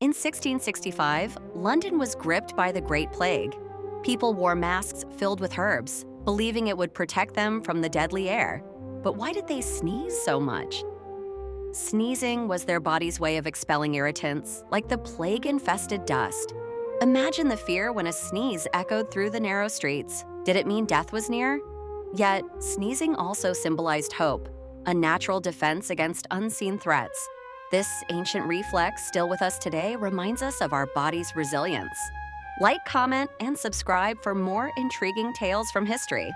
In 1665, London was gripped by the Great Plague. People wore masks filled with herbs, believing it would protect them from the deadly air. But why did they sneeze so much? Sneezing was their body's way of expelling irritants, like the plague-infested dust. Imagine the fear when a sneeze echoed through the narrow streets. Did it mean death was near? Yet, sneezing also symbolized hope, a natural defense against unseen threats. This ancient reflex, still with us today, reminds us of our body's resilience. Like, comment, and subscribe for more intriguing tales from history.